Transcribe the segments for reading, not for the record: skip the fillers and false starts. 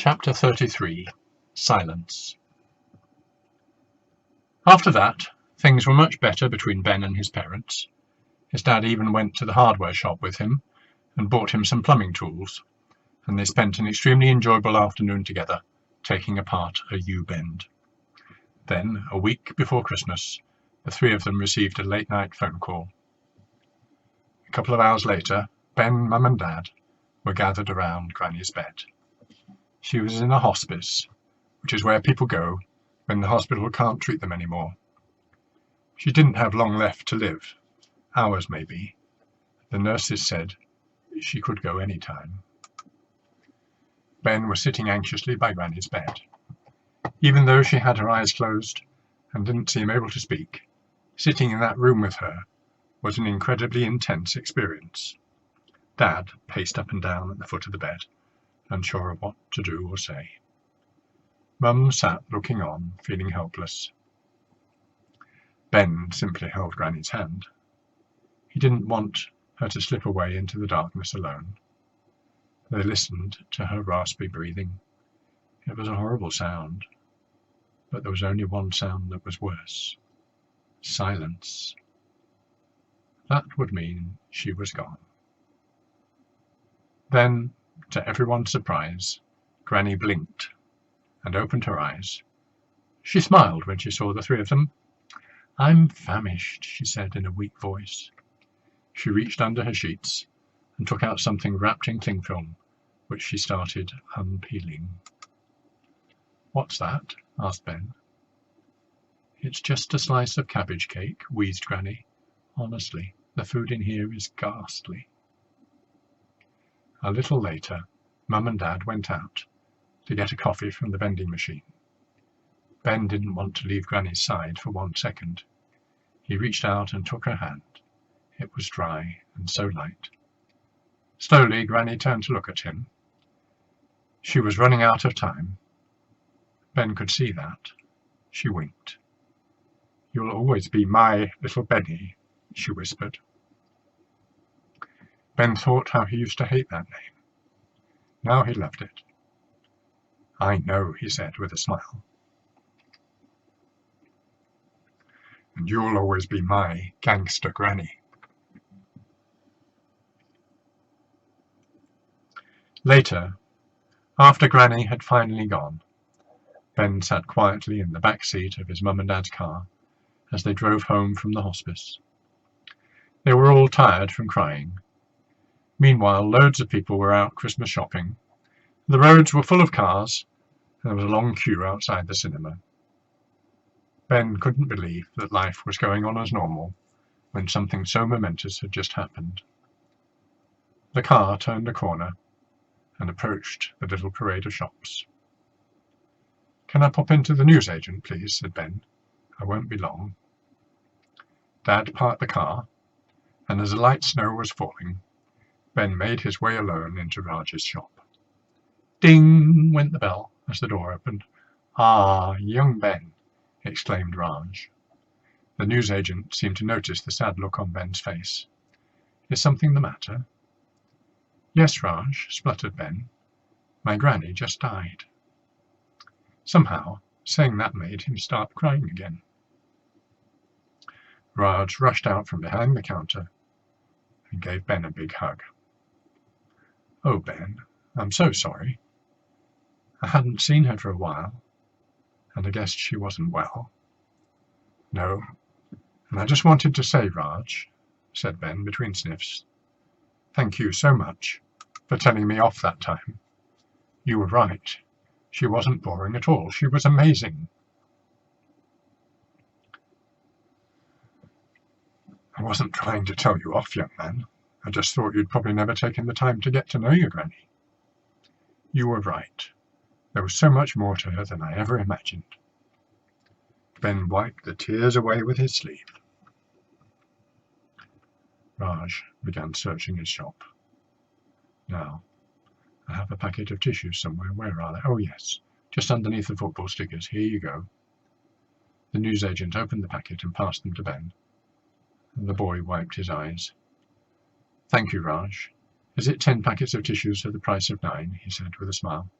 Chapter 33. Silence. After that, things were much better between Ben and his parents. His dad even went to the hardware shop with him and bought him some plumbing tools, and they spent an extremely enjoyable afternoon together, taking apart a U-bend. Then, a week before Christmas, the three of them received a late-night phone call. A couple of hours later, Ben, Mum and Dad were gathered around Granny's bed. She was in a hospice, which is where people go when the hospital can't treat them anymore. She didn't have long left to live, hours maybe. The nurses said she could go any time. Ben was sitting anxiously by Granny's bed. Even though she had her eyes closed and didn't seem able to speak, sitting in that room with her was an incredibly intense experience. Dad paced up and down at the foot of the bed, unsure of what to do or say. Mum sat looking on, feeling helpless. Ben simply held Granny's hand. He didn't want her to slip away into the darkness alone. They listened to her raspy breathing. It was a horrible sound, but there was only one sound that was worse. Silence. That would mean she was gone. Then, to everyone's surprise, Granny blinked and opened her eyes. She smiled when she saw the three of them. "I'm famished," she said in a weak voice. She reached under her sheets and took out something wrapped in cling film, which she started unpeeling. "What's that?" asked Ben. "It's just a slice of cabbage cake," wheezed Granny. "Honestly, the food in here is ghastly." A little later, Mum and Dad went out to get a coffee from the vending machine. Ben didn't want to leave Granny's side for 1 second. He reached out and took her hand. It was dry and so light. Slowly, Granny turned to look at him. She was running out of time. Ben could see that. She winked. "You'll always be my little Benny," she whispered. Ben thought how he used to hate that name. Now he loved it. "I know," he said with a smile. "And you'll always be my Gangsta Granny." Later, after Granny had finally gone, Ben sat quietly in the back seat of his mum and dad's car as they drove home from the hospice. They were all tired from crying. Meanwhile, loads of people were out Christmas shopping. The roads were full of cars, and there was a long queue outside the cinema. Ben couldn't believe that life was going on as normal when something so momentous had just happened. The car turned a corner and approached the little parade of shops. "Can I pop into the newsagent, please?" said Ben. "I won't be long." Dad parked the car, and as a light snow was falling, Ben made his way alone into Raj's shop. Ding! Went the bell as the door opened. "Ah, young Ben!" exclaimed Raj. The newsagent seemed to notice the sad look on Ben's face. "Is something the matter?" "Yes, Raj," spluttered Ben. "My granny just died." Somehow, saying that made him start crying again. Raj rushed out from behind the counter and gave Ben a big hug. "Oh, Ben, I'm so sorry. I hadn't seen her for a while, and I guessed she wasn't well." "No, and I just wanted to say, Raj," said Ben between sniffs, "thank you so much for telling me off that time. You were right. She wasn't boring at all. She was amazing." "I wasn't trying to tell you off, young man. I just thought you'd probably never taken the time to get to know your granny." "You were right. There was so much more to her than I ever imagined." Ben wiped the tears away with his sleeve. Raj began searching his shop. "Now, I have a packet of tissues somewhere. Where are they? Oh, yes, just underneath the football stickers. Here you go." The newsagent opened the packet and passed them to Ben. The boy wiped his eyes. "Thank you, Raj. Is it 10 packets of tissues for the price of 9? He said with a smile.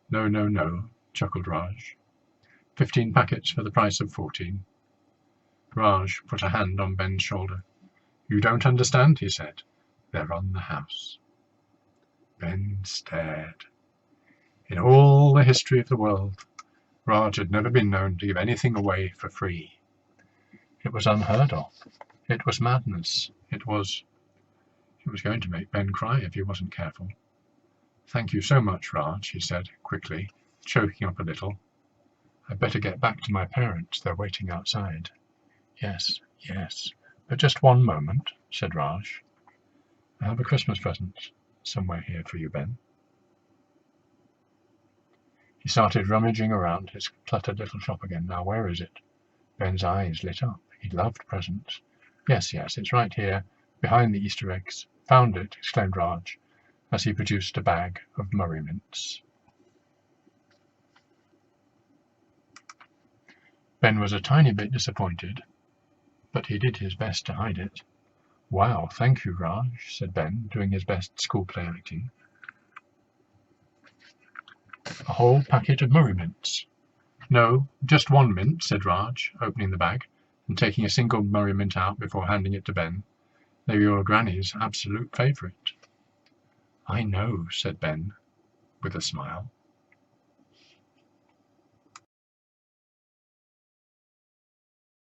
No, no, no, chuckled Raj. 15 packets for the price of 14. Raj put a hand on Ben's shoulder. You don't understand, he said. They're on the house. Ben stared. In all the history of the world, Raj had never been known to give anything away for free. It was unheard of. It was madness. It was going to make Ben cry if he wasn't careful. Thank you so much, Raj, he said quickly, choking up a little. I'd better get back to my parents. They're waiting outside. Yes, yes, but just one moment, said Raj. I have a Christmas present somewhere here for you, Ben. He started rummaging around his cluttered little shop again. Now, where is it? Ben's eyes lit up. He loved presents. Yes, it's right here, behind the Easter eggs. Found it, exclaimed Raj, as he produced a bag of Murray mints. Ben was a tiny bit disappointed, but he did his best to hide it. Wow, thank you, Raj, said Ben, doing his best school play acting. A whole packet of Murray mints. No, just one mint, said Raj, opening the bag and taking a single Murray mint out before handing it to Ben. They were your granny's absolute favourite. I know, said Ben, with a smile.